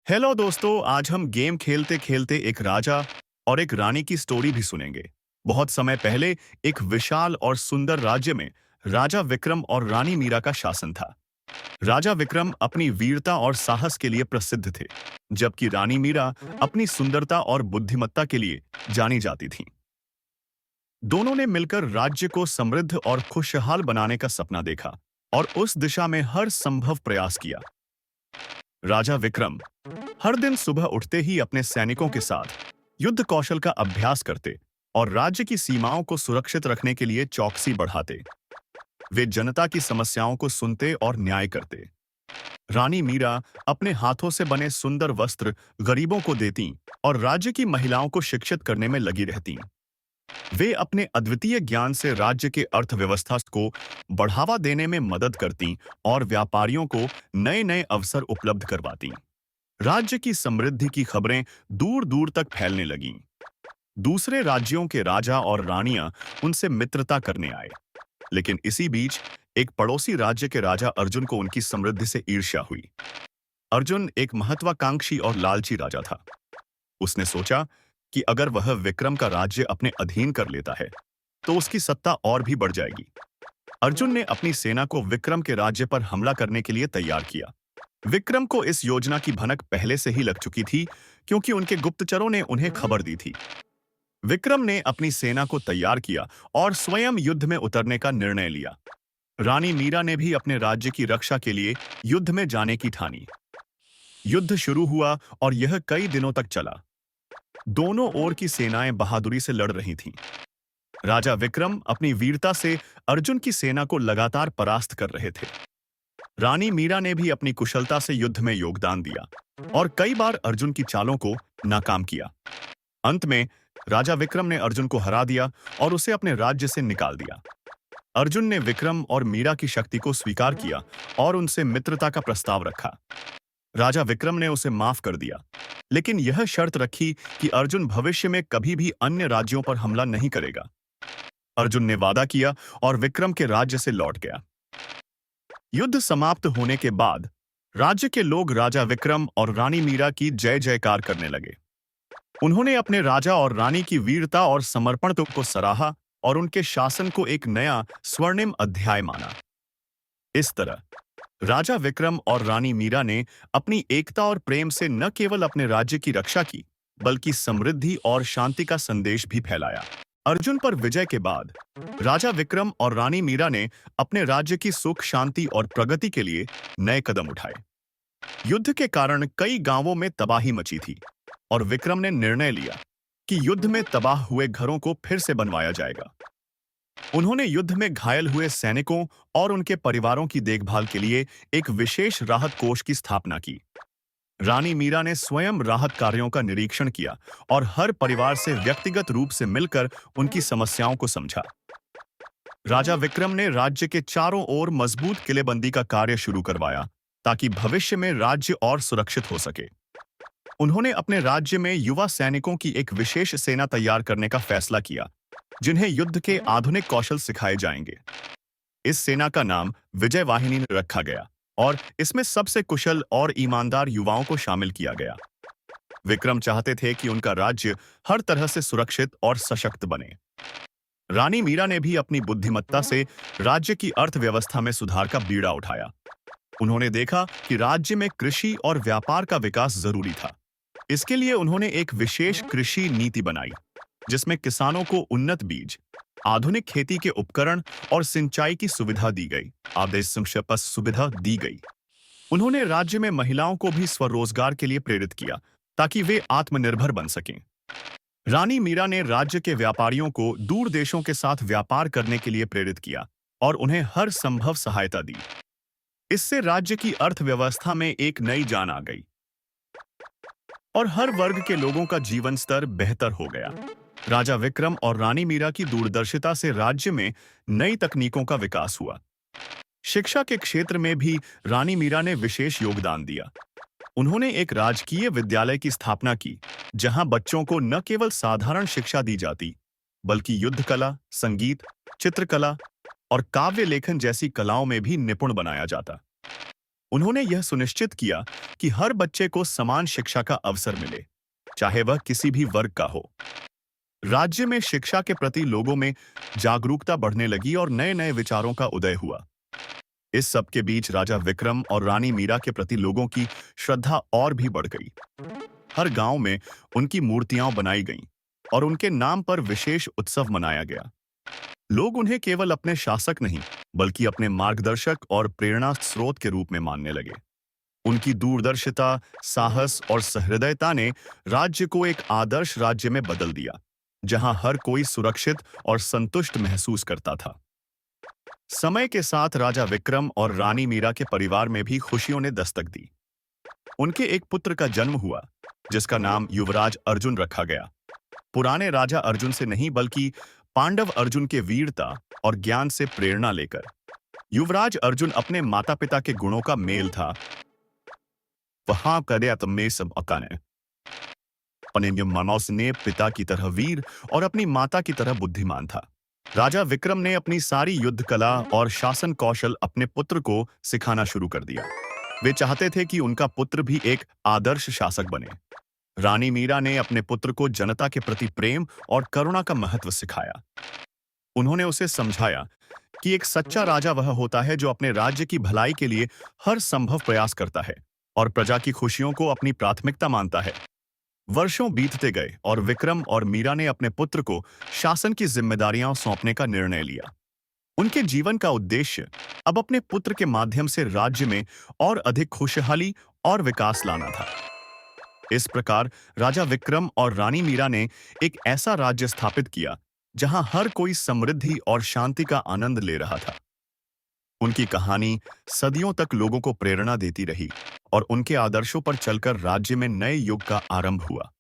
Hello दोस्तों, आज हम गेम खेलते खेलते एक राजा और एक रानी की स्टोरी भी सुनेंगे। बहुत समय पहले एक विशाल और सुंदर राज्य में राजा विक्रम और रानी मीरा का शासन था। राजा विक्रम अपनी वीरता और साहस के लिए प्रसिद्ध थे, जबकि रानी मीरा अपनी सुंदरता और बुद्धिमत्ता के लिए जानी जाती थीं। दोनों ने मिलकर राज्य को समृद्ध और खुशहाल बनाने का सपना देखा और उस दिशा में हर संभव प्रयास किया। राजा विक्रम हर दिन सुबह उठते ही अपने सैनिकों के साथ युद्ध कौशल का अभ्यास करते और राज्य की सीमाओं को सुरक्षित रखने के लिए चौकसी बढ़ाते। वे जनता की समस्याओं को सुनते और न्याय करते। रानी मीरा अपने हाथों से बने सुंदर वस्त्र गरीबों को देती और राज्य की महिलाओं को शिक्षित करने में लगी रहती। वे अपने अद्वितीय ज्ञान से राज्य के अर्थव्यवस्था को बढ़ावा देने में मदद करती और व्यापारियों को नए नए अवसर उपलब्ध करवाती। राज्य की समृद्धि की खबरें दूर दूर तक फैलने लगीं। दूसरे राज्यों के राजा और रानियां उनसे मित्रता करने आए। लेकिन इसी बीच एक पड़ोसी राज्य के राजा अर्जुन को उनकी समृद्धि से ईर्ष्या हुई। अर्जुन एक महत्वाकांक्षी और लालची राजा था। उसने सोचा कि अगर वह विक्रम का राज्य अपने अधीन कर लेता है तो उसकी सत्ता और भी बढ़ जाएगी। अर्जुन ने अपनी सेना को विक्रम के राज्य पर हमला करने के लिए तैयार किया। विक्रम को इस योजना की भनक पहले से ही लग चुकी थी, क्योंकि उनके गुप्तचरों ने उन्हें खबर दी थी। विक्रम ने अपनी सेना को तैयार किया और स्वयं युद्ध में उतरने का निर्णय लिया। रानी मीरा ने भी अपने राज्य की रक्षा के लिए युद्ध में जाने की ठानी। युद्ध शुरू हुआ और यह कई दिनों तक चला। दोनों ओर की सेनाएं बहादुरी से लड़ रही थीं। राजा विक्रम अपनी वीरता से अर्जुन की सेना को लगातार परास्त कर रहे थे। रानी मीरा ने भी अपनी कुशलता से युद्ध में योगदान दिया और कई बार अर्जुन की चालों को नाकाम किया। अंत में राजा विक्रम ने अर्जुन को हरा दिया और उसे अपने राज्य से निकाल दिया। अर्जुन ने विक्रम और मीरा की शक्ति को स्वीकार किया और उनसे मित्रता का प्रस्ताव रखा। राजा विक्रम ने उसे माफ कर दिया, लेकिन यह शर्त रखी कि अर्जुन भविष्य में कभी भी अन्य राज्यों पर हमला नहीं करेगा। अर्जुन ने वादा किया और विक्रम के राज्य से लौट गया। युद्ध समाप्त होने के बाद राज्य के लोग राजा विक्रम और रानी मीरा की जय जयकार करने लगे। उन्होंने अपने राजा और रानी की वीरता और समर्पण को सराहा और उनके शासन को एक नया स्वर्णिम अध्याय माना। इस तरह राजा विक्रम और रानी मीरा ने अपनी एकता और प्रेम से न केवल अपने राज्य की रक्षा की, बल्कि समृद्धि और शांति का संदेश भी फैलाया। अर्जुन पर विजय के बाद राजा विक्रम और रानी मीरा ने अपने राज्य की सुख, शांति और प्रगति के लिए नए कदम उठाए। युद्ध के कारण कई गांवों में तबाही मची थी और विक्रम ने निर्णय लिया कि युद्ध में तबाह हुए घरों को फिर से बनवाया जाएगा। उन्होंने युद्ध में घायल हुए सैनिकों और उनके परिवारों की देखभाल के लिए एक विशेष राहत कोष की स्थापना की। रानी मीरा ने स्वयं राहत कार्यों का निरीक्षण किया और हर परिवार से व्यक्तिगत रूप से मिलकर उनकी समस्याओं को समझा। राजा विक्रम ने राज्य के चारों ओर मजबूत किलेबंदी का कार्य शुरू करवाया, ताकि भविष्य में राज्य और सुरक्षित हो सके। उन्होंने अपने राज्य में युवा सैनिकों की एक विशेष सेना तैयार करने का फैसला किया, जिन्हें युद्ध के आधुनिक कौशल सिखाए जाएंगे। इस सेना का नाम विजय वाहिनी रखा गया और इसमें सबसे कुशल और ईमानदार युवाओं को शामिल किया गया। विक्रम चाहते थे कि उनका राज्य हर तरह से सुरक्षित और सशक्त बने। रानी मीरा ने भी अपनी बुद्धिमत्ता से राज्य की अर्थव्यवस्था में सुधार का बीड़ा उठाया। उन्होंने देखा कि राज्य में कृषि और व्यापार का विकास जरूरी था। इसके लिए उन्होंने एक विशेष कृषि नीति बनाई, जिसमें किसानों को उन्नत बीज, आधुनिक खेती के उपकरण और सिंचाई की सुविधा दी गई। सुविधा दी गई। उन्होंने राज्य में महिलाओं को भी स्वरोजगार के लिए प्रेरित किया, ताकि वे आत्मनिर्भर बन सकें। रानी मीरा ने राज्य के व्यापारियों को दूर देशों के साथ व्यापार करने के लिए प्रेरित किया और उन्हें हर संभव सहायता दी। इससे राज्य की अर्थव्यवस्था में एक नई जान आ गई और हर वर्ग के लोगों का जीवन स्तर बेहतर हो गया। राजा विक्रम और रानी मीरा की दूरदर्शिता से राज्य में नई तकनीकों का विकास हुआ। शिक्षा के क्षेत्र में भी रानी मीरा ने विशेष योगदान दिया। उन्होंने एक राजकीय विद्यालय की स्थापना की, जहां बच्चों को न केवल साधारण शिक्षा दी जाती, बल्कि युद्ध कला, संगीत, चित्रकला और काव्य लेखन जैसी कलाओं में भी निपुण बनाया जाता। उन्होंने यह सुनिश्चित किया कि हर बच्चे को समान शिक्षा का अवसर मिले, चाहे वह किसी भी वर्ग का हो। राज्य में शिक्षा के प्रति लोगों में जागरूकता बढ़ने लगी और नए नए विचारों का उदय हुआ। इस सब के बीच राजा विक्रम और रानी मीरा के प्रति लोगों की श्रद्धा और भी बढ़ गई। हर गांव में उनकी मूर्तियां बनाई गईं और उनके नाम पर विशेष उत्सव मनाया गया। लोग उन्हें केवल अपने शासक नहीं, बल्कि अपने मार्गदर्शक और प्रेरणा स्रोत के रूप में मानने लगे। उनकी दूरदर्शिता, साहस और सहृदयता ने राज्य को एक आदर्श राज्य में बदल दिया, जहां हर कोई सुरक्षित और संतुष्ट महसूस करता था। समय के साथ राजा विक्रम और रानी मीरा के परिवार में भी खुशियों ने दस्तक दी। उनके एक पुत्र का जन्म हुआ, जिसका नाम युवराज अर्जुन रखा गया। पुराने राजा अर्जुन से नहीं, बल्कि पांडव अर्जुन के वीरता और ज्ञान से प्रेरणा लेकर। युवराज अर्जुन अपने माता पिता के गुणों का मेल था। वहां करे में सब अकाने अपने मनोस ने पिता की तरह वीर और अपनी माता की तरह बुद्धिमान था। राजा विक्रम ने अपनी सारी युद्ध कला और शासन कौशल अपने पुत्र को सिखाना शुरू कर दिया। वे चाहते थे कि उनका पुत्र भी एक आदर्श शासक बने। रानी मीरा ने अपने पुत्र को जनता के प्रति प्रेम और करुणा का महत्व सिखाया। उन्होंने उसे समझाया कि एक सच्चा राजा वह होता है जो अपने राज्य की भलाई के लिए हर संभव प्रयास करता है और प्रजा की खुशियों को अपनी प्राथमिकता मानता है। वर्षों बीतते गए और विक्रम और मीरा ने अपने पुत्र को शासन की जिम्मेदारियां सौंपने का निर्णय लिया। उनके जीवन का उद्देश्य अब अपने पुत्र के माध्यम से राज्य में और अधिक खुशहाली और विकास लाना था। इस प्रकार राजा विक्रम और रानी मीरा ने एक ऐसा राज्य स्थापित किया जहां हर कोई समृद्धि और शांति का आनंद ले रहा था। उनकी कहानी सदियों तक लोगों को प्रेरणा देती रही और उनके आदर्शों पर चलकर राज्य में नए युग का आरंभ हुआ।